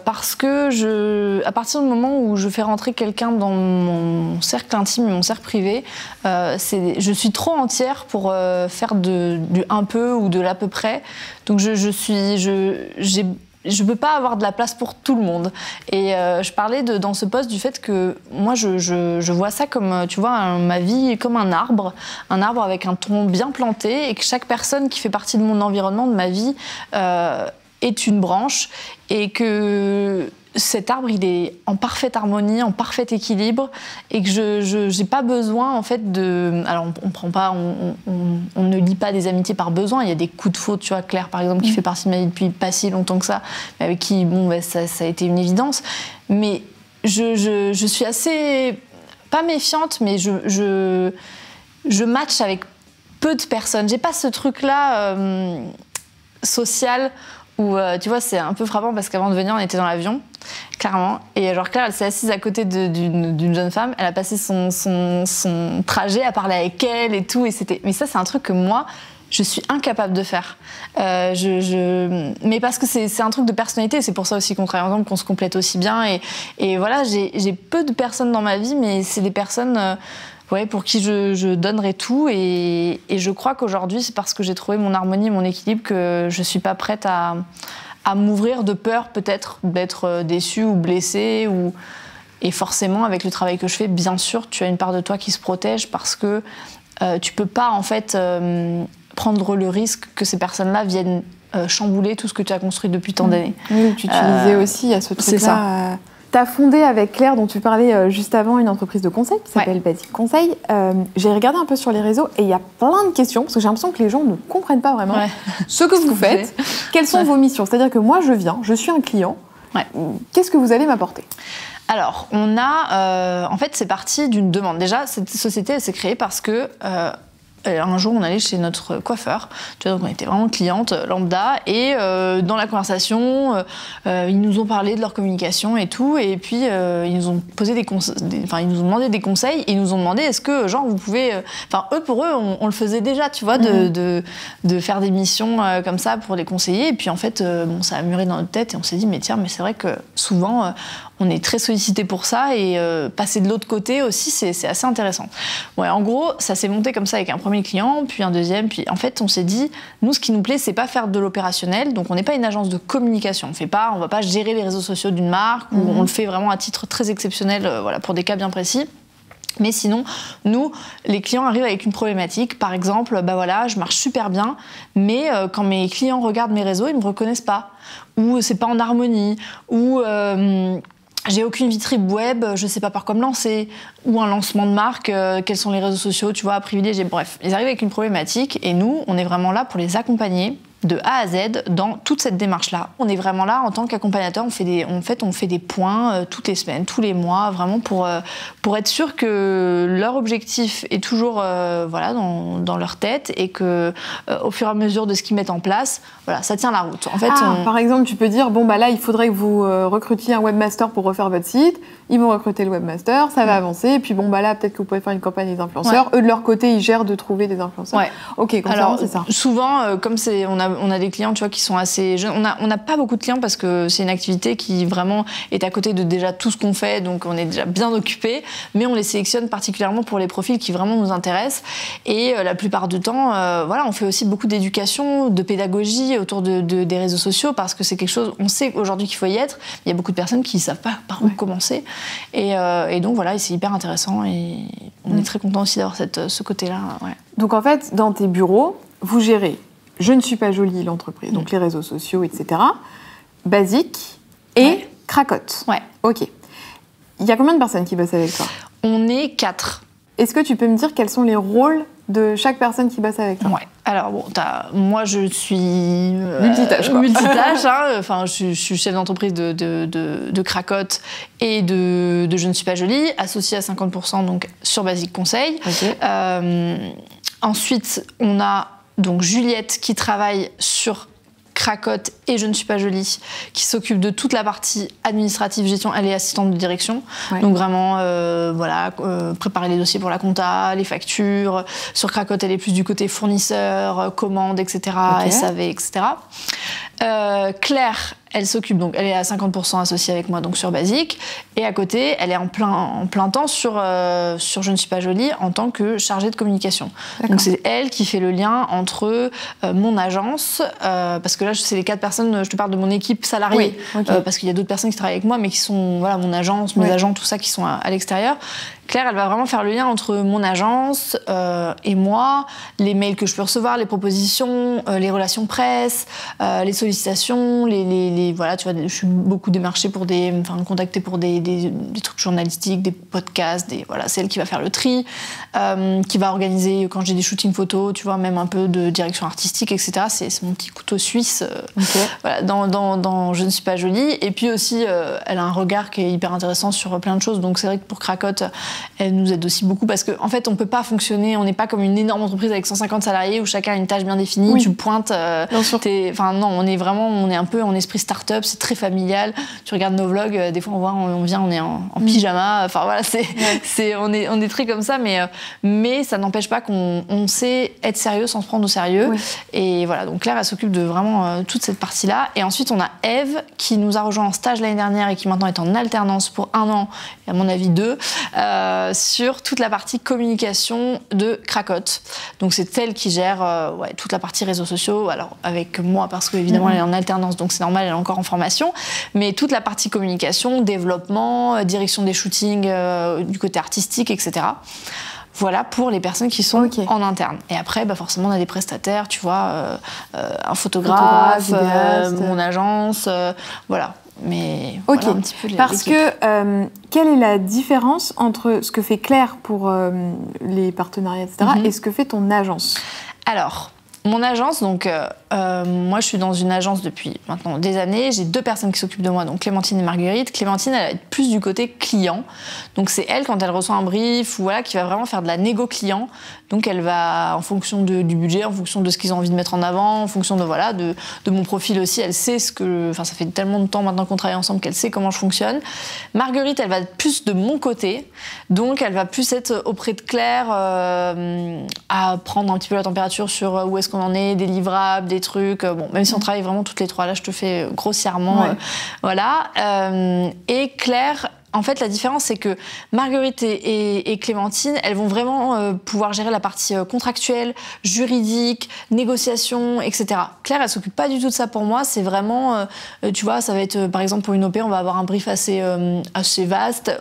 Parce que à partir du moment où je fais rentrer quelqu'un dans mon cercle intime et mon cercle privé, je suis trop entière pour faire du un peu ou de l'à peu près. Donc je peux pas avoir de la place pour tout le monde. Et je parlais dans ce post du fait que moi je vois ça comme, tu vois, ma vie comme un arbre avec un tronc bien planté et que chaque personne qui fait partie de mon environnement, de ma vie, est une branche et que cet arbre il est en parfaite harmonie, en parfait équilibre et que je n'ai pas besoin en fait de... Alors on prend pas, on ne lie pas des amitiés par besoin, il y a des coups de faute, tu vois, Claire par exemple qui fait partie de ma vie depuis pas si longtemps que ça, mais avec qui ça a été une évidence, mais je suis assez, pas méfiante, mais je match avec peu de personnes, j'ai pas ce truc là social où, tu vois, c'est un peu frappant parce qu'avant de venir, on était dans l'avion, clairement. Et genre, Claire, elle s'est assise à côté d'une jeune femme. Elle a passé son trajet à parler avec elle et tout. Mais ça, c'est un truc que moi, je suis incapable de faire. Mais parce que c'est un truc de personnalité. C'est pour ça aussi qu'on travaille ensemble, qu'on se complète aussi bien. Et voilà, j'ai peu de personnes dans ma vie, mais c'est des personnes... pour qui je donnerais tout et je crois qu'aujourd'hui c'est parce que j'ai trouvé mon harmonie et mon équilibre que je suis pas prête à m'ouvrir de peur peut-être d'être déçue ou blessée et forcément avec le travail que je fais, bien sûr tu as une part de toi qui se protège parce que tu peux pas en fait prendre le risque que ces personnes-là viennent chambouler tout ce que tu as construit depuis tant d'années. Oui, tu disais aussi à ce truc-là. C'est ça. Tu as fondé avec Claire, dont tu parlais juste avant, une entreprise de conseil qui s'appelle Basic Conseil. J'ai regardé un peu sur les réseaux et il y a plein de questions, parce que j'ai l'impression que les gens ne comprennent pas vraiment ce que vous faites. Quelles sont vos missions? C'est-à-dire que moi, je suis un client. Qu'est-ce que vous allez m'apporter? Alors, on a... en fait, c'est parti d'une demande. Déjà, cette société, elle s'est créée parce que... un jour, on allait chez notre coiffeur. Tu vois, donc on était vraiment cliente lambda. Et dans la conversation, ils nous ont parlé de leur communication et tout. Et puis, ils nous ont posé ils nous ont demandé des conseils. Et ils nous ont demandé, est-ce que, genre, vous pouvez... pour eux, on le faisait déjà, tu vois, de faire des missions comme ça pour les conseiller. Et puis, en fait, ça a mûri dans notre tête. Et on s'est dit, mais tiens, mais c'est vrai que souvent, on est très sollicité pour ça et passer de l'autre côté aussi, c'est assez intéressant. Ouais, en gros, ça s'est monté comme ça avec un premier client, puis un deuxième, puis en fait, on s'est dit, nous, ce qui nous plaît, c'est pas faire de l'opérationnel, donc on n'est pas une agence de communication, on va pas gérer les réseaux sociaux d'une marque, ou on le fait vraiment à titre très exceptionnel, voilà, pour des cas bien précis. Mais sinon, nous, les clients arrivent avec une problématique. Par exemple, bah voilà, je marche super bien, mais quand mes clients regardent mes réseaux, ils me reconnaissent pas, ou c'est pas en harmonie, ou j'ai aucune vitrine web, je sais pas par quoi me lancer, ou un lancement de marque, quels sont les réseaux sociaux, tu vois, à privilégier. Bref, ils arrivent avec une problématique et nous, on est vraiment là pour les accompagner de A à Z dans toute cette démarche-là. On est vraiment là en tant qu'accompagnateur, on fait des points toutes les semaines, tous les mois, vraiment pour être sûr que leur objectif est toujours voilà, dans leur tête et que au fur et à mesure de ce qu'ils mettent en place, voilà, ça tient la route. En fait, par exemple, tu peux dire, bon bah là, il faudrait que vous recrutiez un webmaster pour refaire votre site, ils vont recruter le webmaster, ça va avancer, et puis bon bah là, peut-être que vous pouvez faire une campagne des influenceurs. Eux, de leur côté, ils gèrent de trouver des influenceurs. Ouais. Ok, comme alors, c'est ça. Souvent, comme on a des clients, tu vois, qui sont assez jeunes. On n'a pas beaucoup de clients parce que c'est une activité qui vraiment est à côté de déjà tout ce qu'on fait, donc on est déjà bien occupé. Mais on les sélectionne particulièrement pour les profils qui vraiment nous intéressent. Et la plupart du temps, voilà, on fait aussi beaucoup d'éducation, de pédagogie autour des réseaux sociaux parce que c'est quelque chose. On sait aujourd'hui qu'il faut y être. Il y a beaucoup de personnes qui ne savent pas par où commencer. Et donc voilà, et c'est hyper intéressant. Et on est très content aussi d'avoir ce côté-là. Ouais. Donc en fait, dans tes bureaux, vous gérez Je ne suis pas jolie, l'entreprise, donc les réseaux sociaux, etc. Basique et Cracotte. Ouais. Ok. Il y a combien de personnes qui bossent avec toi ? On est 4. Est-ce que tu peux me dire quels sont les rôles de chaque personne qui bosse avec toi ? Ouais. Alors bon, moi je suis multitâche, quoi. Multitâche, hein. Enfin, je suis chef d'entreprise de Cracotte et de Je ne suis pas jolie, associée à 50% donc sur Basique Conseil. Okay. Ensuite, on a donc Juliette qui travaille sur Cracotte et Je ne suis pas jolie, qui s'occupe de toute la partie administrative, gestion, elle est assistante de direction. Ouais. Donc vraiment, préparer les dossiers pour la compta, les factures. Sur Cracotte, elle est plus du côté fournisseur, commandes, etc., okay. SAV, etc. Claire, elle s'occupe, donc elle est à 50% associée avec moi donc sur Basique, et à côté, elle est en plein temps sur Je ne suis pas jolie en tant que chargée de communication. D'accord. Donc c'est elle qui fait le lien entre mon agence, parce que là c'est les 4 personnes, je te parle de mon équipe salariée, oui, okay. Parce qu'il y a d'autres personnes qui travaillent avec moi, mais qui sont voilà mon agence, mes agents, tout ça qui sont à l'extérieur. Claire, elle va vraiment faire le lien entre mon agence et moi, les mails que je peux recevoir, les propositions, les relations presse, les sollicitations, voilà, tu vois, je suis beaucoup démarchée pour contactée pour des trucs journalistiques, des podcasts, voilà, c'est elle qui va faire le tri, qui va organiser quand j'ai des shootings photos, tu vois, même un peu de direction artistique, etc. C'est mon petit couteau suisse, okay. Voilà, dans Je ne suis pas jolie. Et puis aussi, elle a un regard qui est hyper intéressant sur plein de choses. Donc c'est vrai que pour Cracotte, elle nous aide aussi beaucoup parce qu'en fait, on peut pas fonctionner, on n'est pas comme une énorme entreprise avec 150 salariés où chacun a une tâche bien définie, oui. Tu pointes. Non, on est un peu en esprit start-up, c'est très familial. Tu regardes nos vlogs, des fois on vient, on est en pyjama. Enfin voilà, on est très comme ça, mais ça n'empêche pas qu'on sait être sérieux sans se prendre au sérieux. Oui. Et voilà, donc Claire, elle s'occupe de vraiment toute cette partie-là. Et ensuite, on a Eve qui nous a rejoint en stage l'année dernière et qui maintenant est en alternance pour 1 an, et à mon avis 2, sur toute la partie communication de Cracotte. Donc c'est elle qui gère toute la partie réseaux sociaux, alors avec moi parce qu'évidemment elle est en alternance, donc c'est normal, elle est encore en formation, mais toute la partie communication, développement, direction des shootings du côté artistique, etc. Voilà pour les personnes qui sont en interne. Et après, forcément, on a des prestataires, tu vois, un photographe mon agence, voilà. Mais voilà un petit peu parce que quelle est la différence entre ce que fait Claire pour les partenariats, etc., et ce que fait ton agence ? Alors, mon agence, donc moi je suis dans une agence depuis maintenant des années, j'ai 2 personnes qui s'occupent de moi, donc Clémentine et Marguerite. Clémentine, elle va être plus du côté client, donc c'est elle quand elle reçoit un brief, voilà, qui va vraiment faire de la négo client, donc elle va en fonction du budget, en fonction de ce qu'ils ont envie de mettre en avant, en fonction de mon profil aussi, elle sait ça fait tellement de temps maintenant qu'on travaille ensemble qu'elle sait comment je fonctionne. Marguerite, elle va être plus de mon côté, donc elle va plus être auprès de Claire à prendre un petit peu la température sur où est-ce qu'on en est, des livrables, des trucs. Bon, même si on travaille vraiment toutes les trois, là, je te fais grossièrement, voilà. Et Claire. En fait, la différence, c'est que Marguerite et Clémentine, elles vont vraiment pouvoir gérer la partie contractuelle, juridique, négociation, etc. Claire, elle s'occupe pas du tout de ça pour moi. C'est vraiment, tu vois, ça va être, par exemple, pour une OP, on va avoir un brief assez vaste.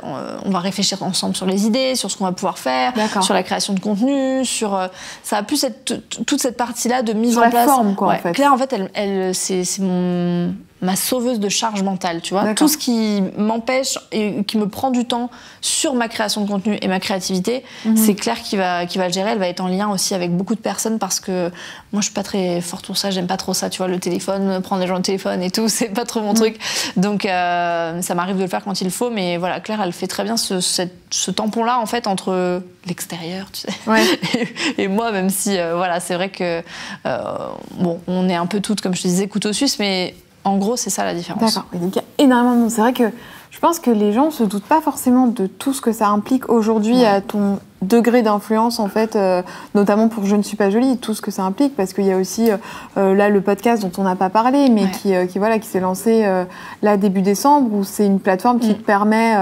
On va réfléchir ensemble sur les idées, sur ce qu'on va pouvoir faire, sur la création de contenu, sur... ça va plus être toute cette partie-là de mise en place. Sur la forme, quoi, en fait. Claire, en fait, c'est ma sauveuse de charge mentale, tu vois. Tout ce qui m'empêche et qui me prend du temps sur ma création de contenu et ma créativité, c'est Claire qui va le gérer. Elle va être en lien aussi avec beaucoup de personnes parce que moi, je suis pas très forte pour ça. J'aime pas trop ça, tu vois, le téléphone, prendre les gens au téléphone et tout, c'est pas trop mon truc. Donc, ça m'arrive de le faire quand il faut, mais voilà, Claire, elle fait très bien ce tampon-là, en fait, entre l'extérieur, tu sais, et moi, même si, voilà, c'est vrai que, bon, on est un peu toutes, comme je te disais, couteau suisse, mais en gros, c'est ça la différence. D'accord. Il y a énormément de monde. C'est vrai que je pense que les gens ne se doutent pas forcément de tout ce que ça implique aujourd'hui à ton degré d'influence, en fait, notamment pour Je ne suis pas jolie, tout ce que ça implique, parce qu'il y a aussi là le podcast dont on n'a pas parlé, mais qui s'est lancé là début décembre, où c'est une plateforme qui te permet...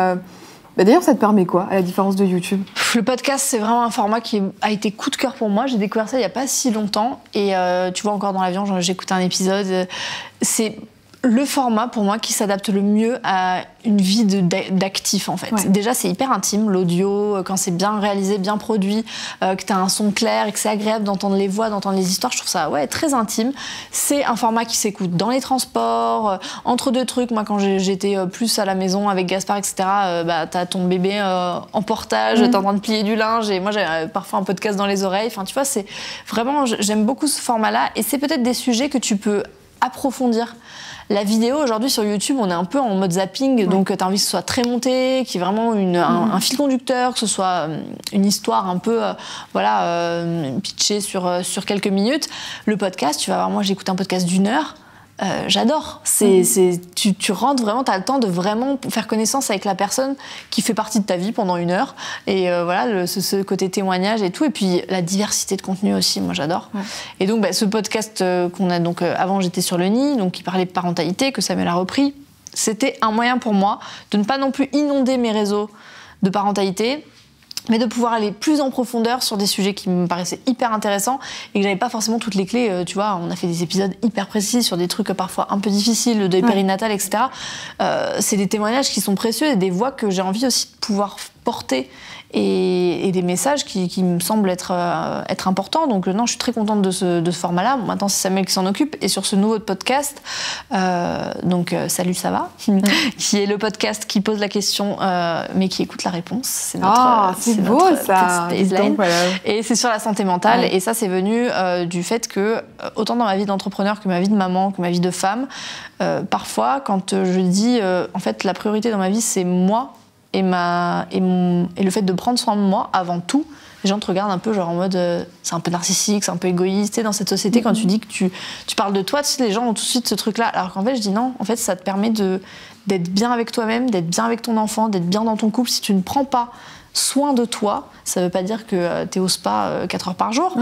d'ailleurs, ça te permet quoi, à la différence de YouTube ? Le podcast, c'est vraiment un format qui a été coup de cœur pour moi. J'ai découvert ça il n'y a pas si longtemps. Et tu vois, encore dans l'avion, j'écoute un épisode. C'est le format, pour moi, qui s'adapte le mieux à une vie d'actif, en fait. Déjà, c'est hyper intime, l'audio, quand c'est bien réalisé, bien produit, que tu as un son clair et que c'est agréable d'entendre les voix, d'entendre les histoires. Je trouve ça très intime. C'est un format qui s'écoute dans les transports, entre deux trucs. Moi, quand j'étais plus à la maison avec Gaspard, etc., t'as ton bébé en portage, t'es en train de plier du linge, et moi, j'ai parfois un podcast dans les oreilles. Enfin, tu vois, c'est vraiment... J'aime beaucoup ce format-là, et c'est peut-être des sujets que tu peux approfondir. La vidéo, aujourd'hui, sur YouTube, on est un peu en mode zapping, donc tu as envie que ce soit très monté, qu'il y ait vraiment un fil conducteur, que ce soit une histoire un peu pitchée sur quelques minutes. Le podcast, tu vas voir, moi, j'écoute un podcast d'1 heure. J'adore. Tu rentres vraiment, tu as le temps de vraiment faire connaissance avec la personne qui fait partie de ta vie pendant 1 heure. Et voilà, ce côté témoignage et tout. Et puis la diversité de contenu aussi, moi j'adore. Et donc ce podcast qu'on a, donc avant j'étais sur le nid, donc qui parlait de parentalité, que Samuel a repris, c'était un moyen pour moi de ne pas non plus inonder mes réseaux de parentalité, mais de pouvoir aller plus en profondeur sur des sujets qui me paraissaient hyper intéressants et que j'avais pas forcément toutes les clés. Tu vois, on a fait des épisodes hyper précis sur des trucs parfois un peu difficiles, le deuil périnatal, etc. C'est des témoignages qui sont précieux et des voix que j'ai envie aussi de pouvoir porter et des messages qui me semblent être importants. Donc non, je suis très contente de ce format-là. Bon, maintenant, c'est Samuel qui s'en occupe. Et sur ce nouveau podcast, Salut, ça va, qui est le podcast qui pose la question, mais qui écoute la réponse. C'est beau, ça. Donc, voilà. Et c'est sur la santé mentale. Et ça, c'est venu du fait que, autant dans ma vie d'entrepreneur que ma vie de maman, que ma vie de femme, parfois, quand je dis, en fait, la priorité dans ma vie, c'est moi, et le fait de prendre soin de moi avant tout, les gens te regardent un peu genre en mode c'est un peu narcissique, c'est un peu égoïste. Et dans cette société, quand tu dis que tu parles de toi, tu sais, les gens ont tout de suite ce truc-là. Alors qu'en fait, je dis non, en fait, ça te permet d'être bien avec toi-même, d'être bien avec ton enfant, d'être bien dans ton couple. Si tu ne prends pas soin de toi, ça veut pas dire que t'es au spa 4 heures par jour.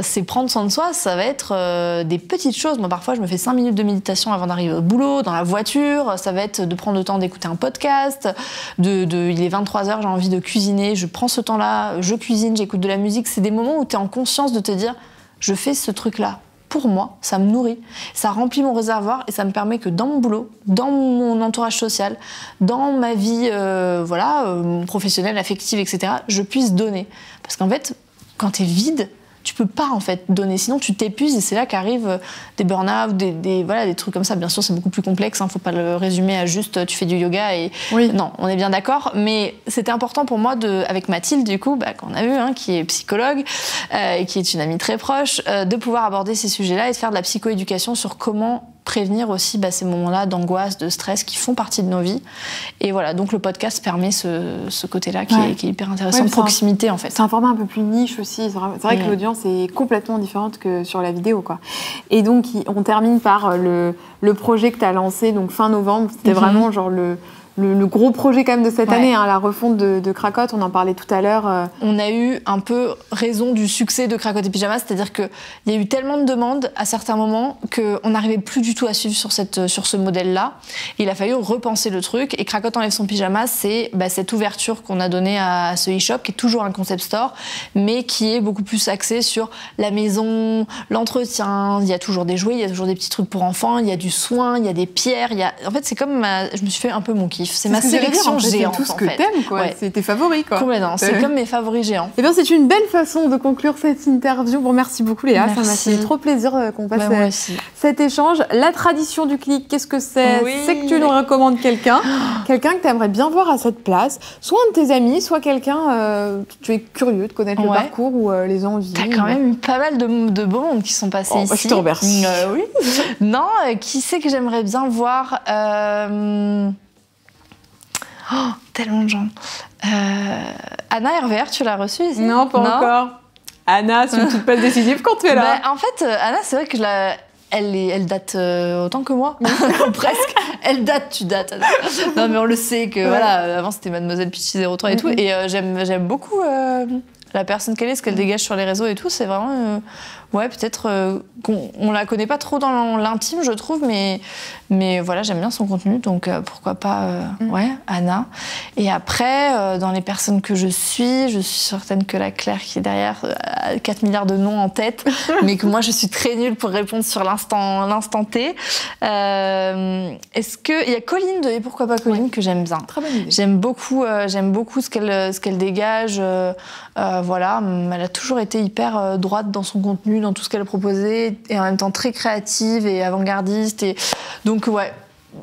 C'est prendre soin de soi, ça va être des petites choses. Moi, parfois, je me fais 5 minutes de méditation avant d'arriver au boulot, dans la voiture. Ça va être de prendre le temps d'écouter un podcast. Il est 23h, j'ai envie de cuisiner. Je prends ce temps-là, je cuisine, j'écoute de la musique. C'est des moments où t'es en conscience de te dire, je fais ce truc-là pour moi, ça me nourrit, ça remplit mon réservoir et ça me permet que dans mon boulot, dans mon entourage social, dans ma vie professionnelle, affective, etc., je puisse donner. Parce qu'en fait, quand t'es vide, tu peux pas en fait donner, sinon tu t'épuises et c'est là qu'arrivent des burn-out, des trucs comme ça. Bien sûr, c'est beaucoup plus complexe, faut pas le résumer à juste tu fais du yoga et non, on est bien d'accord. Mais c'était important pour moi avec Mathilde du coup, qu'on a vu, qui est psychologue, qui est une amie très proche, de pouvoir aborder ces sujets-là et de faire de la psychoéducation sur comment prévenir aussi ces moments-là d'angoisse, de stress qui font partie de nos vies. Et voilà, donc le podcast permet ce côté-là qui est hyper intéressant, de proximité en fait. C'est un format un peu plus niche aussi. C'est vrai que l'audience est complètement différente que sur la vidéo, quoi. Et donc, on termine par le projet que tu as lancé donc fin novembre. C'était vraiment genre le le gros projet quand même de cette année, hein, la refonte de Cracotte, on en parlait tout à l'heure. On a eu un peu raison du succès de Cracotte et Pyjama, c'est-à-dire qu'il y a eu tellement de demandes à certains moments qu'on n'arrivait plus du tout à suivre sur ce modèle-là. Il a fallu repenser le truc, et Cracotte enlève son pyjama, c'est cette ouverture qu'on a donnée à ce e-shop, qui est toujours un concept store, mais qui est beaucoup plus axé sur la maison, l'entretien. Il y a toujours des jouets, il y a toujours des petits trucs pour enfants, il y a du soin, il y a des pierres. En fait, c'est comme je me suis fait un peu mon kiff. C'est ma sélection géante. C'est tout ce que t'aimes, quoi. Ouais. C'est tes favoris, quoi. Complètement. C'est comme mes favoris géants. Eh bien, c'est une belle façon de conclure cette interview. Bon, merci beaucoup, Léa. Merci. Ça m'a fait trop plaisir qu'on fasse cet écge. La tradition du clic, qu'est-ce que c'est? C'est que tu nous recommandes quelqu'un que tu aimerais bien voir à cette place, soit un de tes amis, soit quelqu'un tu es curieux de connaître le parcours ou les envies. T'as quand même eu pas mal de beaux mondes qui sont passés ici. Je te remercie. Oui. Non, qui c'est que j'aimerais bien voir tellement de gens. Anna Hervère, tu l'as reçue ici? Non, pas encore. Anna, c'est une toute passe décisive quand tu es là. En fait, Anna, c'est vrai que elle date autant que moi, presque. Elle date, tu dates. Anna. Non, mais on le sait que voilà, avant c'était Mademoiselle Pitchy 03 et tout, et j'aime beaucoup la personne qu'elle est, ce qu'elle dégage sur les réseaux et tout. C'est vraiment peut-être qu'on la connaît pas trop dans l'intime, je trouve, mais voilà, j'aime bien son contenu, donc pourquoi pas Anna. Et après, dans les personnes que je suis certaine que la Claire qui est derrière a 4 milliards de noms en tête, mais que moi je suis très nulle pour répondre sur l'instant T. Est-ce que il y a Colline de Et pourquoi pas Colline que j'aime bien. Très bonne idée. J'aime beaucoup ce qu'elle dégage. Voilà, elle a toujours été hyper droite dans son contenu, dans tout ce qu'elle proposait, et en même temps très créative et avant-gardiste. Et donc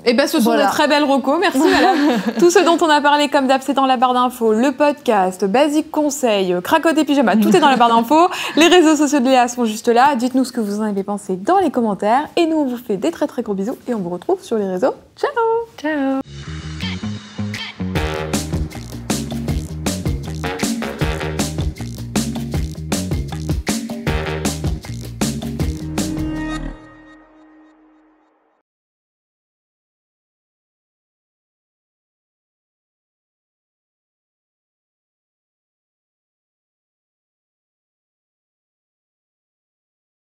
Et ce sont de très belles recos, merci madame. Tout ce dont on a parlé comme d'hab, c'est dans la barre d'infos, le podcast, Basique Conseil, Cracotte et Pyjama, tout est dans la barre d'infos. Les réseaux sociaux de Léa sont juste là. Dites-nous ce que vous en avez pensé dans les commentaires. Et nous, on vous fait des très très gros bisous et on vous retrouve sur les réseaux. Ciao. Ciao.